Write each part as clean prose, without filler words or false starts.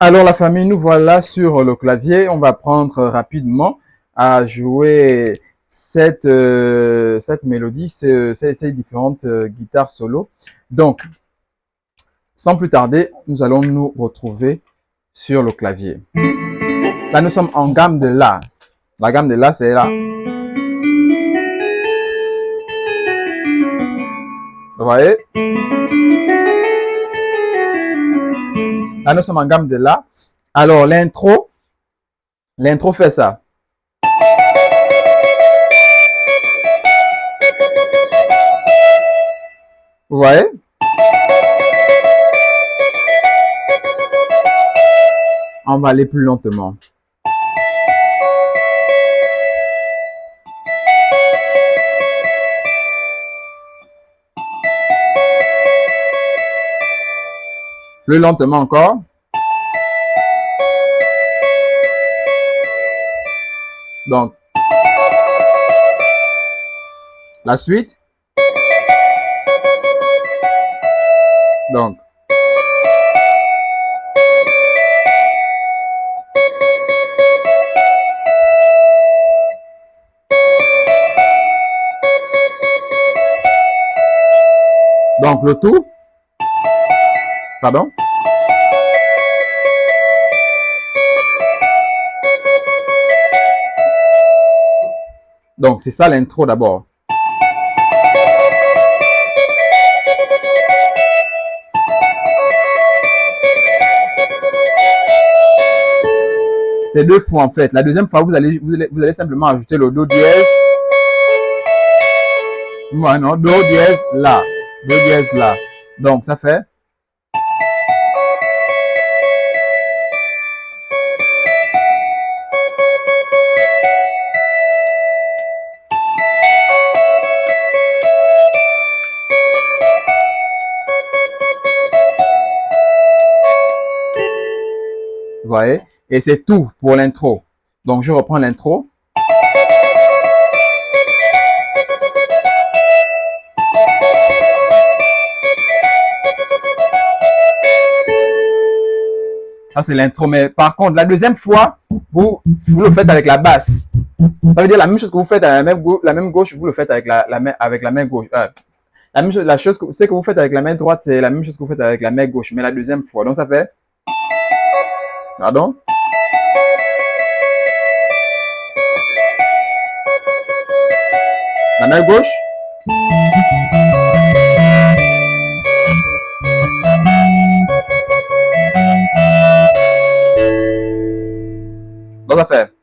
Alors la famille, nous voilà sur le clavier. On va prendre rapidement à jouer cette mélodie, ces différentes guitares solo. Donc, sans plus tarder, nous allons nous retrouver sur le clavier. Là, nous sommes en gamme de La. La gamme de La, c'est là. Vous voyez? Là, nous sommes en gamme de La. Alors, l'intro fait ça. Vous voyez? On va aller plus lentement. Plus lentement encore. Donc, la suite. Donc, le tout. Pardon? Donc, c'est ça l'intro d'abord. C'est deux fois en fait. La deuxième fois, vous allez simplement ajouter le Do dièse. Non, Do dièse, La. Do dièse, La. Donc, ça fait. Vous voyez? Et c'est tout pour l'intro. Donc, je reprends l'intro. Ça, c'est l'intro. Mais par contre, la deuxième fois, vous le faites avec la basse. Ça veut dire la même chose que vous faites avec la même gauche, vous le faites avec la main gauche. La même chose, ce que vous faites avec la main droite, c'est la même chose que vous faites avec la main gauche, mais la deuxième fois. Donc, ça fait. Pardon? La main gauche. Donc, ça fait.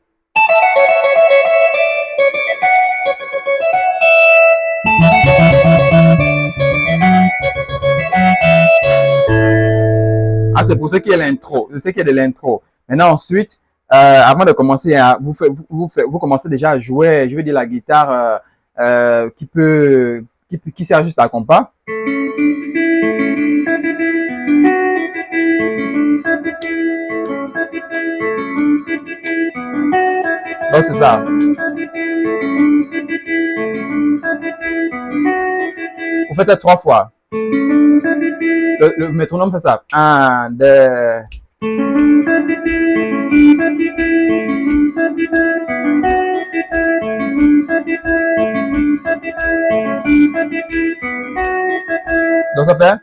Ah, c'est pour ce qui est l'intro. Je sais qu'il y a de l'intro. Maintenant, ensuite, avant de commencer, vous commencez déjà à jouer, je veux dire, la guitare qui sert juste à compas. Donc, c'est ça. Vous faites ça 3 fois. Le métronome fait ça. 1, 2. Donc ça fait.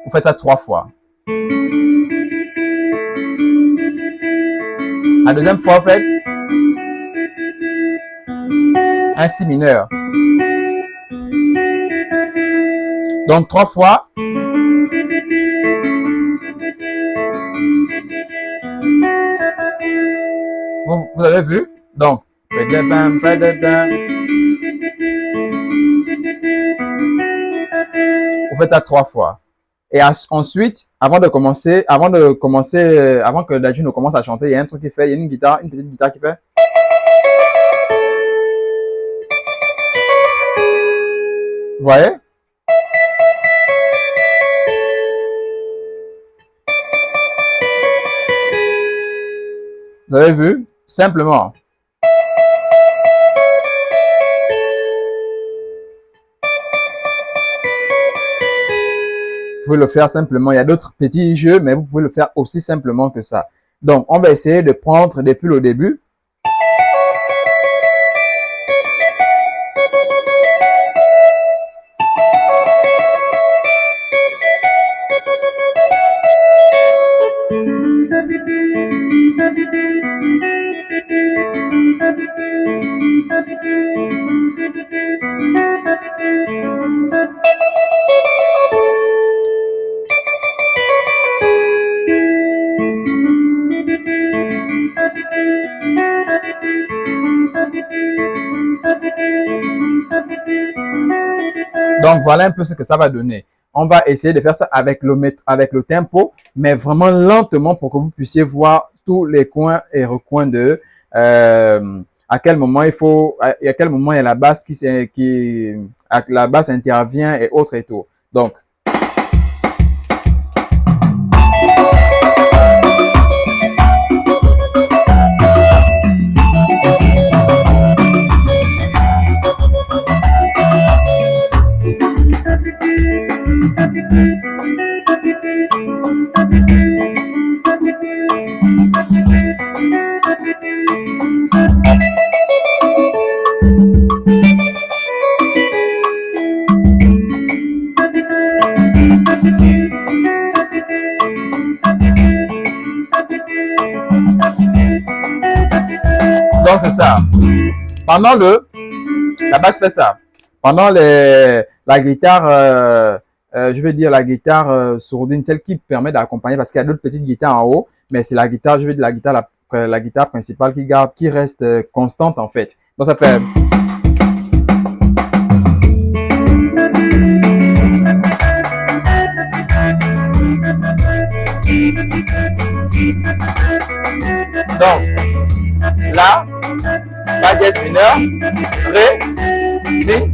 Vous faites ça 3 fois. La deuxième fois, vous faites un si mineur. Donc 3 fois. Vous avez vu? Donc, vous faites ça 3 fois. Et ensuite, avant que Daju ne commence à chanter, il y a un truc qui fait, il y a une petite guitare qui fait. Vous voyez? Vous avez vu? Simplement. pouvez le faire simplement. Il y a d'autres petits jeux, mais vous pouvez le faire aussi simplement que ça. Donc, on va essayer de prendre depuis le début. Donc, voilà un peu ce que ça va donner. On va essayer de faire ça avec le tempo, mais vraiment lentement pour que vous puissiez voir tous les coins et recoins de à quel moment à quel moment il y a la basse la basse intervient et autres et tout. Donc, c'est ça. Pendant la basse fait ça. Pendant la guitare, je veux dire la guitare sourdine, celle qui permet d'accompagner, parce qu'il y a d'autres petites guitares en haut, mais c'est la guitare, je veux dire la guitare principale qui reste constante en fait. Donc ça fait. Donc, là, fa dièse mineur, ré, mi.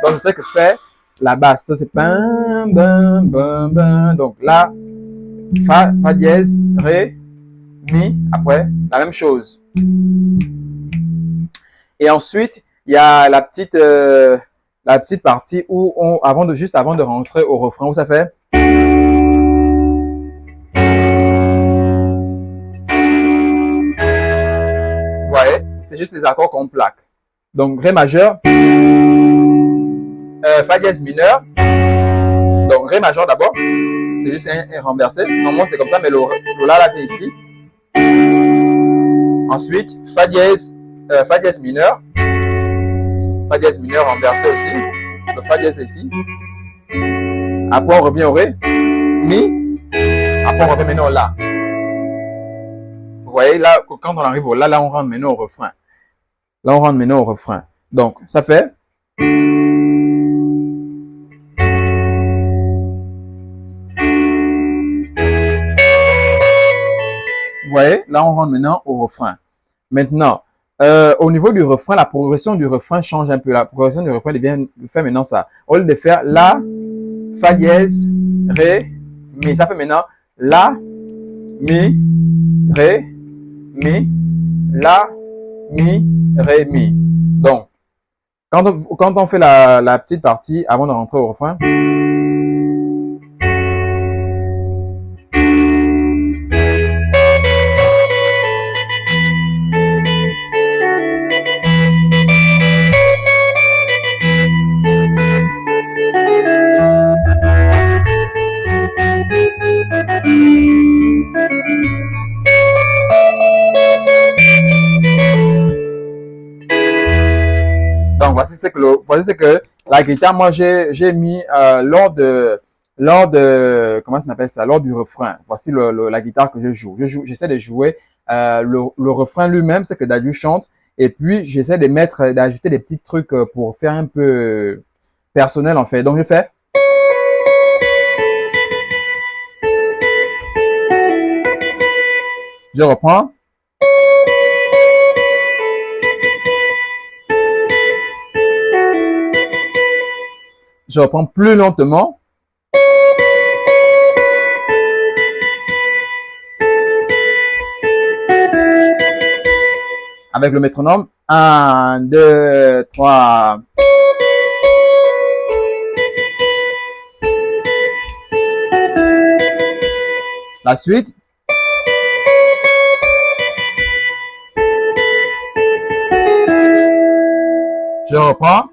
Donc, c'est ce que fait la basse. Ça, c'est bam, bam, bam, bam. Donc, là, fa dièse, ré, mi. Après, la même chose. Et ensuite, il y a la petite partie où juste avant de rentrer au refrain, où ça fait. Vous voyez, c'est juste les accords qu'on plaque. Donc, ré majeur, fa dièse mineur. Donc, ré majeur d'abord, c'est juste un renversé. Normalement, c'est comme ça, mais le la vient ici. Ensuite, fa dièse mineur. Fa dièse mineur renversé aussi. Le fa dièse ici. Après, on revient au ré. Mi. Après, on revient maintenant au la. Vous voyez, là, quand on arrive au la, là, on rentre maintenant au refrain. Là, on rentre maintenant au refrain. Donc, ça fait. Vous voyez, là, on rentre maintenant au refrain. Maintenant, au niveau du refrain, la progression du refrain change un peu. La progression du refrain fait maintenant ça. Au lieu de faire la, fa dièse, ré, mi. Ça fait maintenant la, mi, ré, mi, la, mi, ré, mi. Donc, quand on fait la petite partie avant de rentrer au refrain. Donc, voici ce que la guitare, moi, j'ai mis lors de, comment ça s'appelle ça, lors du refrain. Voici la guitare que je joue. J'essaie de jouer le refrain lui-même, ce que Dadju chante. Et puis, j'essaie d'ajouter des petits trucs pour faire un peu personnel, en fait. Donc, je fais. Je reprends. Je reprends plus lentement. Avec le métronome. 1, 2, 3. La suite. Je reprends.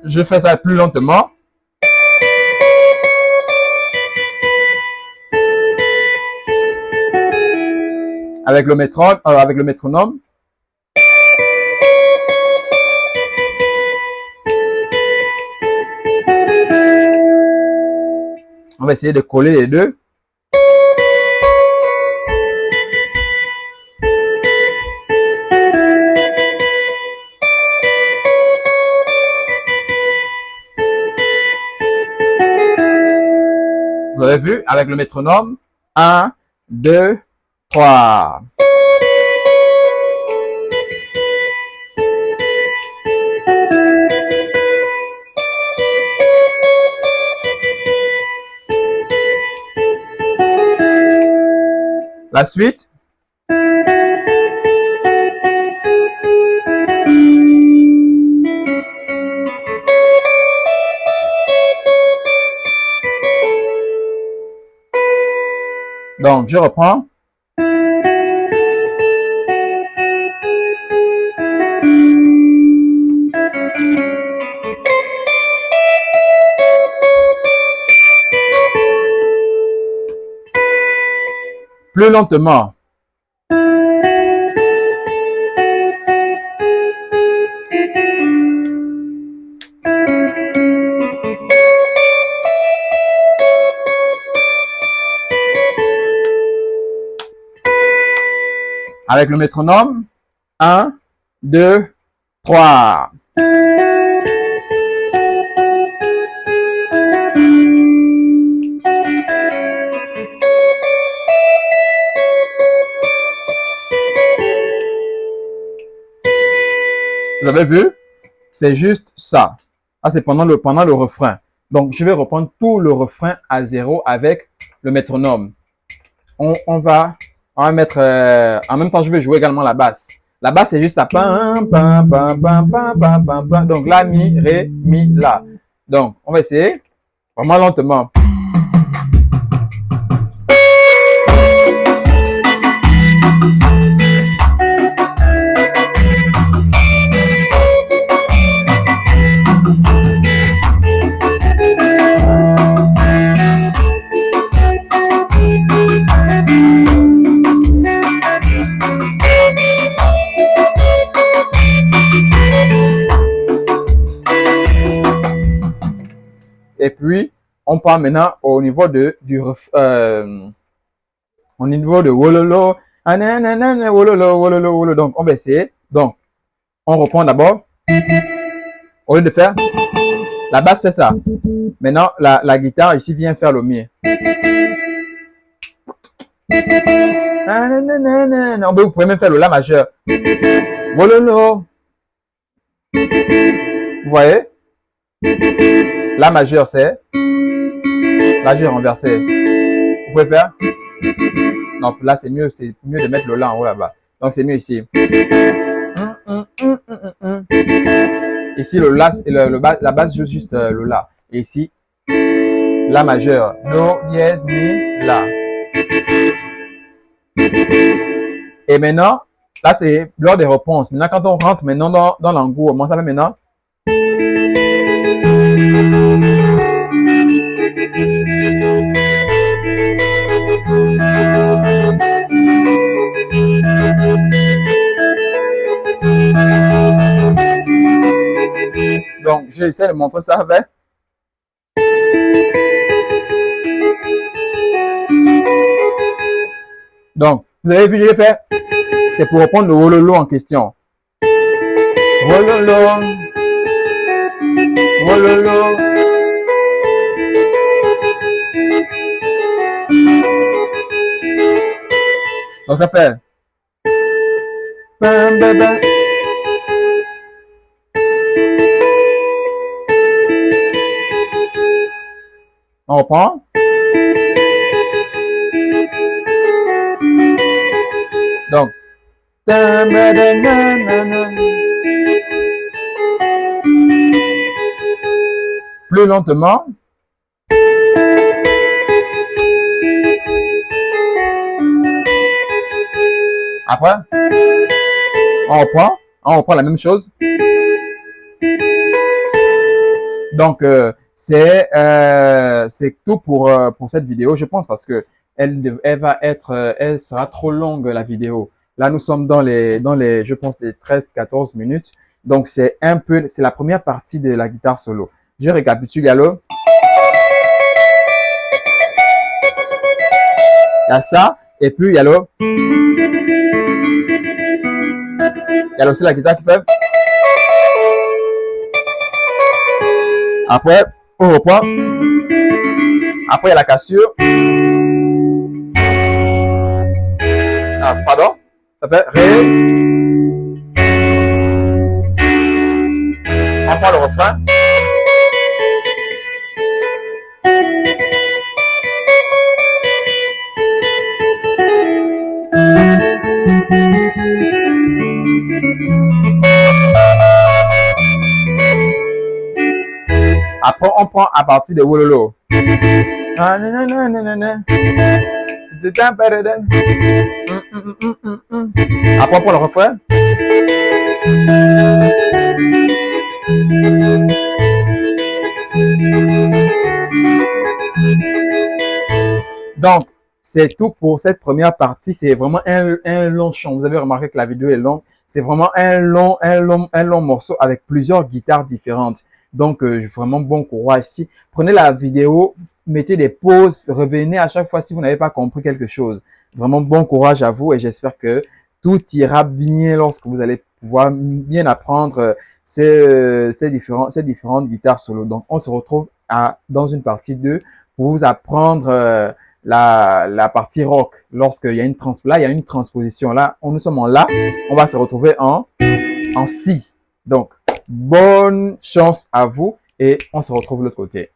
Je fais ça plus lentement. Avec le métronome. On va essayer de coller les deux. Vous avez vu, avec le métronome. 1, 2, 3. La suite. Donc, je reprends. Plus lentement. Avec le métronome. 1, 2, 3. Vous avez vu? C'est juste ça. Ah, c'est pendant le refrain. Donc, je vais reprendre tout le refrain à 0 avec le métronome. On va mettre... en même temps, je vais jouer également la basse. La basse, c'est juste la pam, pam, pam, pam, pam, pam, pam, pam. Donc, la, mi, ré, mi, la. Donc, on va essayer vraiment lentement. Et puis, on part maintenant au niveau de au niveau de wololo. Wololo, wololo, wololo. Donc, on va essayer. Donc, on reprend d'abord. Au lieu de faire, la basse fait ça. Maintenant, la guitare ici vient faire le mi. Vous pouvez même faire le la majeur. Wololo. Vous voyez? La majeur, c'est. Là, j'ai renversé. Vous pouvez faire? Non, là, c'est mieux de mettre le la en haut là-bas. Donc, c'est mieux ici. Ici, le la, la basse joue juste le la. Et ici, la majeur. Do, dièse, mi, la. Et maintenant, là, c'est lors des réponses. Maintenant, quand on rentre maintenant dans l'angour, comment ça fait maintenant? Donc, j'essaie de montrer ça avec. Donc, vous avez vu, je l'ai fait. C'est pour reprendre le wololo en question. Wololo. Wololo. Donc, ça fait. On reprend. Plus lentement. Après, on reprend la même chose. Donc, c'est tout pour cette vidéo, je pense, parce que elle sera trop longue, la vidéo. Là, nous sommes je pense, les 13-14 minutes. Donc, c'est la première partie de la guitare solo. Je récapitule, Yalo. Il y a ça, et puis il y a aussi la guitare qui fait. Après, on reprend. Après, il y a la cassure. Ah, pardon. Ça fait Ré. On prend le refrain. Après, on prend à partir de Wololo. Après, on prend le refrain. Donc, c'est tout pour cette première partie. C'est vraiment un long chant. Vous avez remarqué que la vidéo est longue. C'est vraiment un long morceau avec plusieurs guitares différentes. Donc, vraiment bon courage ici. Prenez la vidéo, mettez des pauses, revenez à chaque fois si vous n'avez pas compris quelque chose. Vraiment bon courage à vous et j'espère que tout ira bien lorsque vous allez pouvoir bien apprendre ces différentes guitares solo. Donc, on se retrouve dans une partie 2 pour vous apprendre la partie rock. Lorsqu'il y a il y a une transposition. Là, nous sommes en La, on va se retrouver en Si. Donc, bonne chance à vous et on se retrouve de l'autre côté.